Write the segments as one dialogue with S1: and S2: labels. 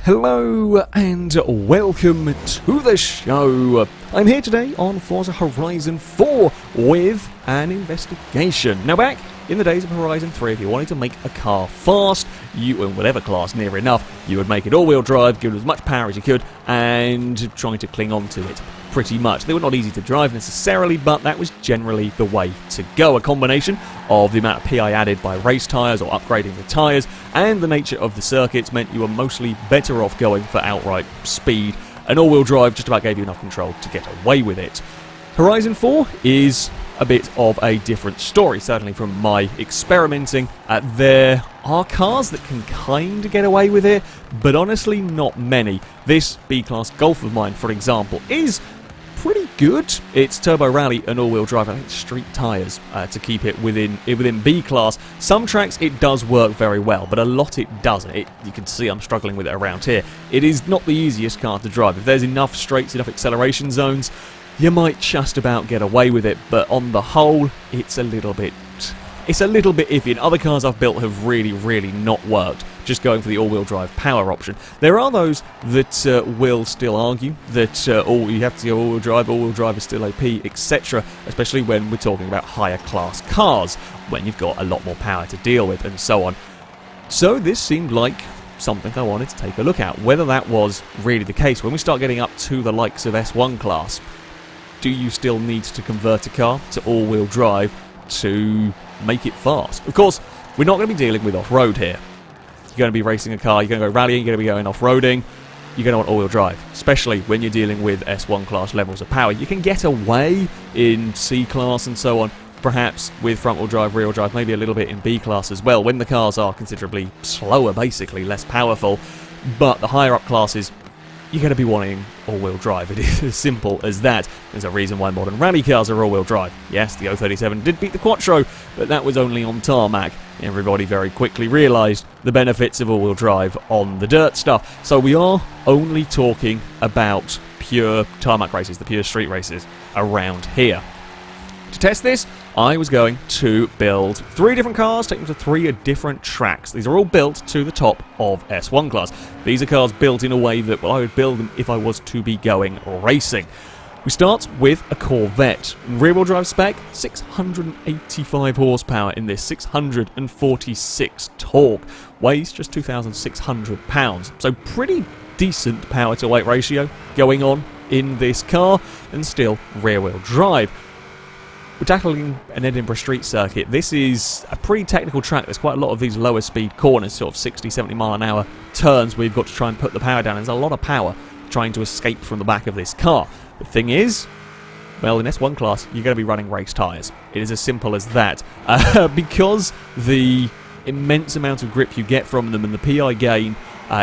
S1: Hello and welcome to the show. I'm here today on Forza Horizon 4 with an investigation. Now, back in the days of Horizon 3, if you wanted to make a car fast, you, in whatever class near enough, you would make it all-wheel drive, give it as much power as you could, and try to cling on to it. Pretty much. They were not easy to drive necessarily, but that was generally the way to go. A combination of the amount of PI added by race tyres or upgrading the tyres and the nature of the circuits meant you were mostly better off going for outright speed, and all-wheel drive just about gave you enough control to get away with it. Horizon 4 is a bit of a different story, certainly from my experimenting. There are cars that can kind of get away with it, but honestly not many. This B-Class Golf of mine, for example, is pretty good. It's turbo rally and all-wheel drive. I think street tyres to keep it within B-Class. Some tracks it does work very well, but a lot it doesn't. You can see I'm struggling with it around here. It is not the easiest car to drive. If there's enough straights, enough acceleration zones, you might just about get away with it, but on the whole, it's a little bit iffy, and other cars I've built have really not worked, just going for the all-wheel drive power option. There are those that will still argue that you have to go all-wheel drive is still OP, etc., especially when we're talking about higher class cars, when you've got a lot more power to deal with, and so on. So this seemed like something I wanted to take a look at, whether that was really the case. When we start getting up to the likes of S1 class, do you still need to convert a car to all-wheel drive to make it fast? Of course, we're not going to be dealing with off-road here. You're going to be racing a car, you're going to go rallying, you're going to be going off-roading, you're going to want all-wheel drive, especially when you're dealing with S1 class levels of power. You can get away in C class and so on, perhaps with front-wheel drive, rear-wheel drive, maybe a little bit in B class as well, when the cars are considerably slower, basically, less powerful. But the higher-up classes, you're going to be wanting all-wheel drive. It is as simple as that. There's a reason why modern rally cars are all-wheel drive. Yes, the 037 did beat the Quattro, but that was only on tarmac. Everybody very quickly realised the benefits of all-wheel drive on the dirt stuff. So we are only talking about pure tarmac races, the pure street races around here. To test this, I was going to build 3 different cars, take them to 3 different tracks. These are all built to the top of S1 class. These are cars built in a way that, well, I would build them if I was to be going racing. We start with a Corvette. Rear-wheel drive spec, 685 horsepower in this, 646 torque. Weighs just 2,600 pounds. So pretty decent power to weight ratio going on in this car, and still rear-wheel drive. We're tackling an Edinburgh street circuit. This is a pretty technical track. There's quite a lot of these lower speed corners, sort of 60, 70 mile an hour turns where you've got to try and put the power down. There's a lot of power trying to escape from the back of this car. The thing is, well, in S1 class, you're going to be running race tyres. It is as simple as that. Because the immense amount of grip you get from them and the PI gain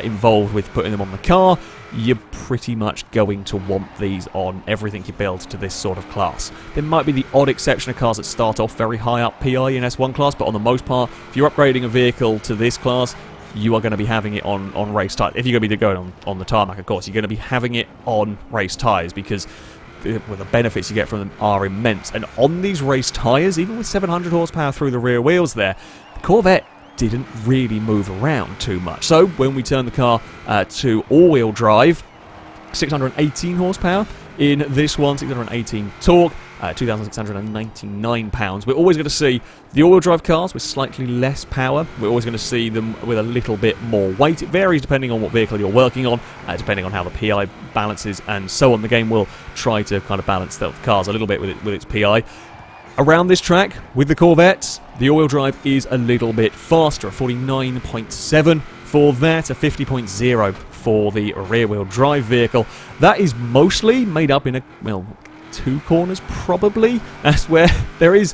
S1: involved with putting them on the car, you're pretty much going to want these on everything you build to this sort of class. There might be the odd exception of cars that start off very high up PI in S1 class, but on the most part, if you're upgrading a vehicle to this class, you are going to be having it on race tyres. If you're going to be going on the tarmac, of course, you're going to be having it on race tyres because the benefits you get from them are immense. And on these race tyres, even with 700 horsepower through the rear wheels there, the Corvette didn't really move around too much. So when we turn the car to all-wheel drive, 618 horsepower in this one, 618 torque, 2,699 pounds. We're always going to see the all-wheel drive cars with slightly less power. We're always going to see them with a little bit more weight. It varies depending on what vehicle you're working on, depending on how the PI balances and so on. The game will try to kind of balance the cars a little bit with its PI. Around this track, with the Corvettes, the all-wheel drive is a little bit faster, a 49.7 for that, a 50.0 for the rear-wheel drive vehicle. That is mostly made up in 2 corners, probably. That's where there is,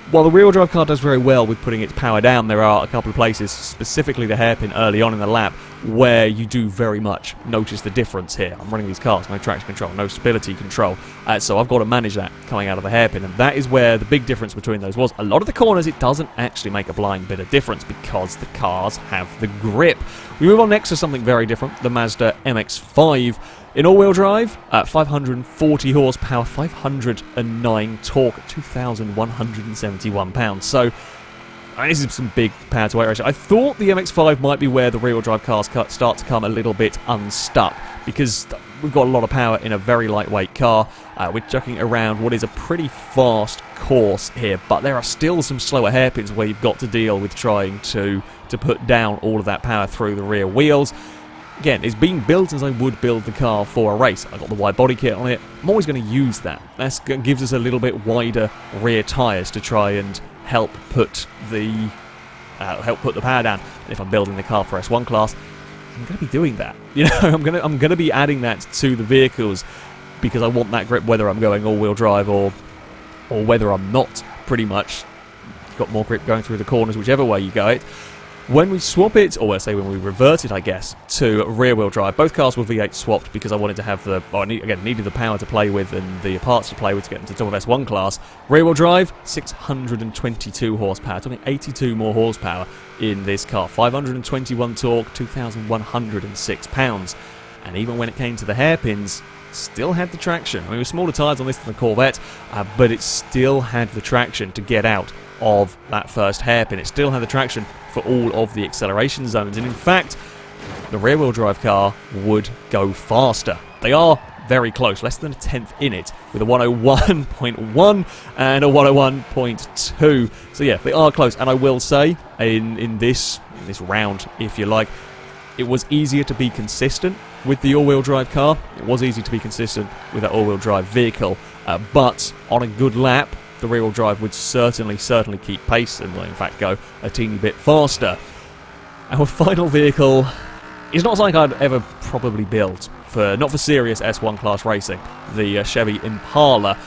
S1: while the rear-wheel drive car does very well with putting its power down, there are a couple of places, specifically the hairpin early on in the lap, where you do very much notice the difference here. I'm running these cars, no traction control, no stability control, so I've got to manage that coming out of the hairpin, and that is where the big difference between those was. A lot of the corners, it doesn't actually make a blind bit of difference because the cars have the grip. We move on next to something very different, the Mazda MX-5. In all-wheel drive, 540 horsepower, 509 torque, 2,171 pounds. So this is some big power to weight ratio. I thought the MX-5 might be where the rear-wheel drive cars start to come a little bit unstuck, because we've got a lot of power in a very lightweight car. We're chucking around what is a pretty fast course here, but there are still some slower hairpins where you've got to deal with trying to put down all of that power through the rear wheels. Again, it's being built as I would build the car for a race. I've got the wide body kit on it. I'm always going to use that. That gives us a little bit wider rear tyres to try and help put the power down. And if I'm building the car for S1 class, I'm going to be doing that. You know, I'm going to be adding that to the vehicles because I want that grip whether I'm going all-wheel drive or whether I'm not. Pretty much, you've got more grip going through the corners, whichever way you go it. When we swap it, or I say when we revert it, I guess, to rear-wheel drive, both cars were V8 swapped because I wanted to have needed the power to play with and the parts to play with to get into the top of S1 class. Rear-wheel drive, 622 horsepower, talking 82 more horsepower in this car. 521 torque, 2,106 pounds. And even when it came to the hairpins, still had the traction. I mean, with smaller tyres on this than the Corvette, but it still had the traction to get out of that first hairpin. It still had the traction for all of the acceleration zones, and in fact the rear-wheel drive car would go faster. They are very close, less than a tenth in it, with a 101.1 and a 101.2. So yeah, they are close, and I will say in this round, if you like, it was easier to be consistent with the all-wheel drive car. It was easy to be consistent with that all-wheel drive vehicle, but on a good lap the rear-wheel drive would certainly keep pace and will in fact go a teeny bit faster. Our final vehicle is not something I'd ever probably build, not for serious S1 class racing. The Chevy Impala,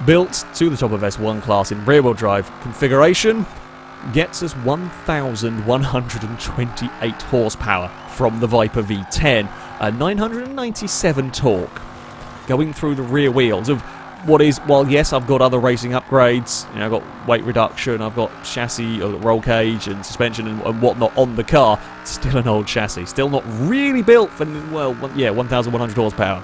S1: built to the top of S1 class in rear-wheel drive configuration, gets us 1,128 horsepower from the Viper V10, 997 torque, going through the rear wheels of what is, well, yes, I've got other racing upgrades. You know, I've got weight reduction, I've got chassis, roll cage and suspension and whatnot on the car. It's still an old chassis, still not really built for, well, yeah, 1,100 horsepower.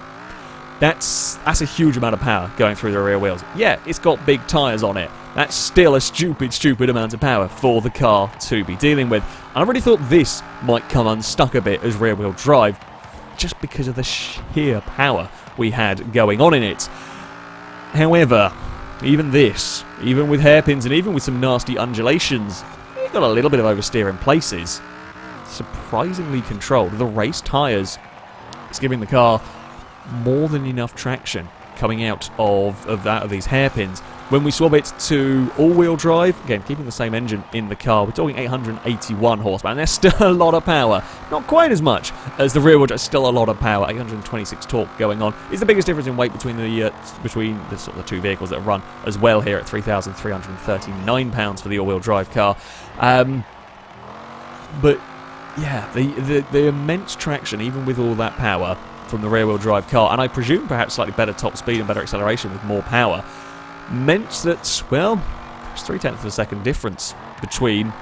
S1: That's a huge amount of power going through the rear wheels. Yeah, it's got big tyres on it. That's still a stupid amount of power for the car to be dealing with. And I really thought this might come unstuck a bit as rear-wheel drive, just because of the sheer power we had going on in it. However, even with hairpins and even with some nasty undulations, it got a little bit of oversteer in places. Surprisingly controlled. The race tyres, it's giving the car more than enough traction coming out of these hairpins. When we swap it to all-wheel drive, again, keeping the same engine in the car, we're talking 881 horsepower, and there's still a lot of power. Not quite as much as the rear-wheel drive, still a lot of power. 826 torque going on. Is the biggest difference in weight between the sort of the two vehicles that run as well here at 3,339 pounds for the all-wheel drive car. But yeah, the immense traction, even with all that power from the rear-wheel drive car, and I presume perhaps slightly better top speed and better acceleration with more power, meant that, well, there's 0.3 of a second difference between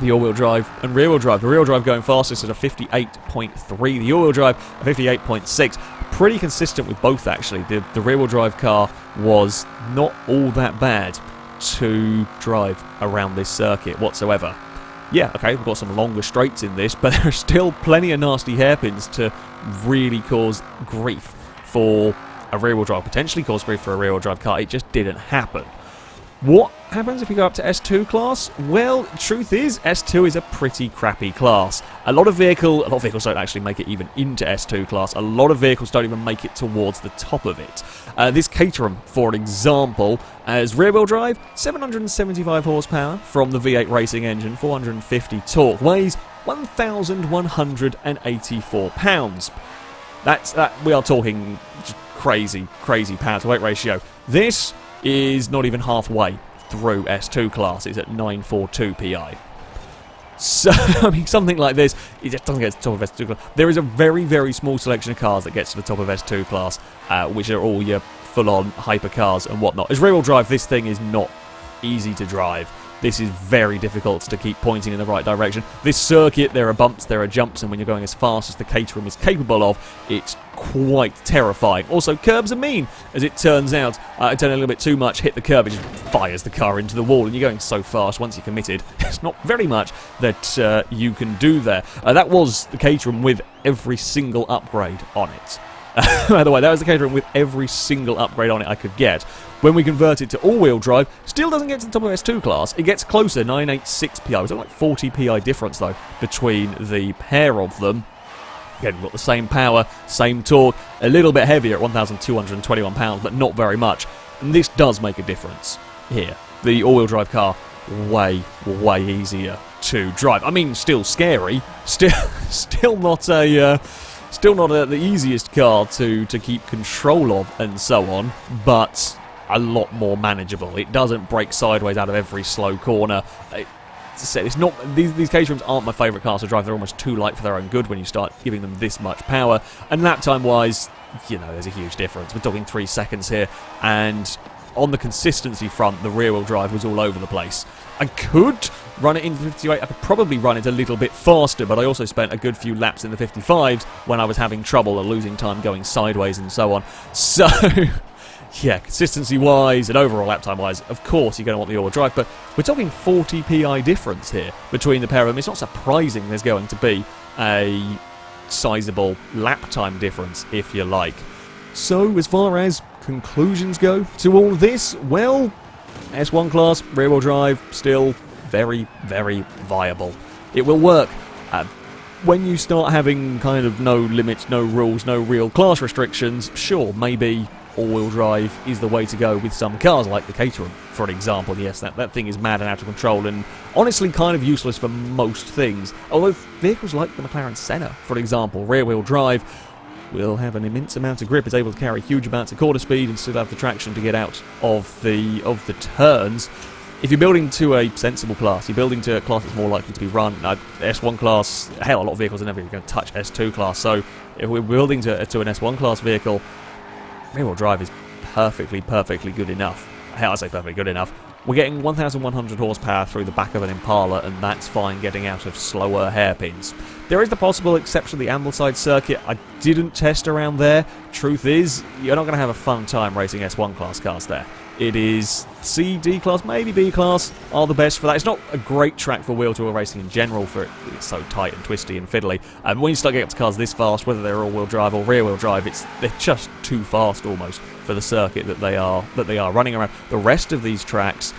S1: the all-wheel drive and rear-wheel drive. The rear-wheel drive going fastest at a 58.3, the all-wheel drive a 58.6. Pretty consistent with both, actually. The rear-wheel drive car was not all that bad to drive around this circuit whatsoever. Yeah, okay, we've got some longer straights in this, but there are still plenty of nasty hairpins to really cause grief for a rear-wheel drive, potentially cause grief for a rear-wheel drive car. It just didn't happen. What happens if we go up to S2 class? Well, truth is, S2 is a pretty crappy class. A lot of vehicles don't actually make it even into S2 class. A lot of vehicles don't even make it towards the top of it. This Caterham, for example, has rear-wheel drive, 775 horsepower from the V8 racing engine, 450 torque, weighs 1,184 pounds. We are talking crazy power to weight ratio. This is not even halfway through S2 class. It's at 942 PI. So, I mean, something like this, it just doesn't get to the top of S2 class. There is a very small selection of cars that gets to the top of S2 class, which are all your full-on hypercars and whatnot. As rear-wheel drive, this thing is not easy to drive. this is very difficult to keep pointing in the right direction. This circuit, there are bumps, there are jumps, and when you're going as fast as the Caterham is capable of, it's quite terrifying. Also, curbs are mean, as it turns out. I turn a little bit too much, hit the curb, it just fires the car into the wall, and you're going so fast once you're committed. There's not very much that you can do there. That was the Caterham with every single upgrade on it. By the way, that was the Caterham with every single upgrade on it I could get. When we convert it to all-wheel drive, still doesn't get to the top of S2 class. It gets closer, 986 PI. It's like 40 PI difference, though, between the pair of them. Again, we've got the same power, same torque, a little bit heavier at 1,221 pounds, but not very much. And this does make a difference here. The all-wheel drive car, way, way easier to drive. I mean, still scary. Still not the easiest car to keep control of and so on, but a lot more manageable. It doesn't break sideways out of every slow corner. It's not, these Caterhams aren't my favourite cars to drive. They're almost too light for their own good when you start giving them this much power. And lap time wise, you know, there's a huge difference. We're talking 3 seconds here, and on the consistency front, the rear-wheel drive was all over the place. I could run it into the 58, I could probably run it a little bit faster, but I also spent a good few laps in the 55s when I was having trouble and losing time going sideways and so on. So, yeah, consistency-wise and overall lap time-wise, of course you're going to want the all-wheel drive, but we're talking 40 PI difference here between the pair of them. It's not surprising there's going to be a sizable lap time difference, if you like. So, as far as conclusions go to all this, well, S1 class, rear-wheel drive, still very, very viable. It will work. When you start having kind of no limits, no rules, no real class restrictions, sure, maybe all-wheel drive is the way to go with some cars, like the Caterham, for example. Yes, that thing is mad and out of control, and honestly kind of useless for most things. Although vehicles like the McLaren Senna, for example, rear-wheel drive, will have an immense amount of grip, is able to carry huge amounts of quarter speed and still have the traction to get out of the turns. If you're building to a sensible class, you're building to a class that's more likely to be run, S1 class, hell, a lot of vehicles are never going to touch S2 class, so if we're building to an S1 class vehicle, rear-wheel drive is perfectly good enough. Hell, I say perfectly good enough. We're getting 1,100 horsepower through the back of an Impala, and that's fine getting out of slower hairpins. There is the possible exception of the Ambleside circuit. I didn't test around there. Truth is, you're not going to have a fun time racing S1 class cars there. It is C, D class, maybe B class are the best for that. It's not a great track for wheel-to-wheel racing in general, for it's so tight and twisty and fiddly. And when you start getting up to cars this fast, whether they're all-wheel drive or rear-wheel drive, they're just too fast almost for the circuit that they are running around. The rest of these tracks,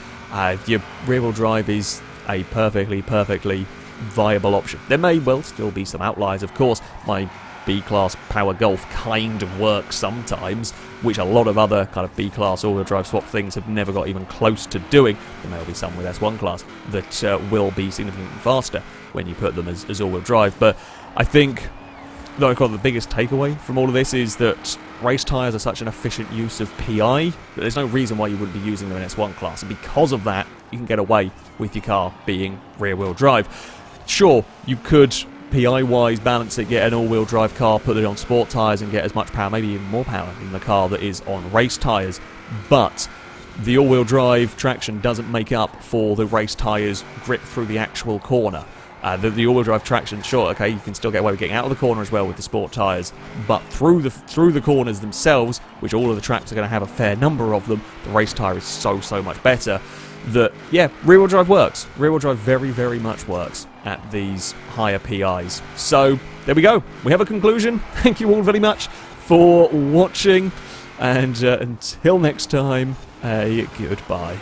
S1: your rear-wheel drive is a perfectly viable option. There may well still be some outliers, of course. My B-class Power Golf kind of works sometimes, which a lot of other kind of B-class all-wheel drive swap things have never got even close to doing. There may be some with S1 class that will be significantly faster when you put them as all-wheel drive, but I think the biggest takeaway from all of this is that race tyres are such an efficient use of PI that there's no reason why you wouldn't be using them in S1 class, and because of that, you can get away with your car being rear-wheel drive. Sure, you could PI-wise balance it, get an all-wheel drive car, put it on sport tyres and get as much power, maybe even more power in the car that is on race tyres, but the all-wheel drive traction doesn't make up for the race tyres' grip through the actual corner. The all-wheel drive traction, sure, okay, you can still get away with getting out of the corner as well with the sport tyres, but through the corners themselves, which all of the tracks are going to have a fair number of them, the race tyre is so much better that, yeah, rear-wheel drive works. Rear-wheel drive very much works at these higher PIs. So, there we go. We have a conclusion. Thank you all very much for watching, and until next time, goodbye.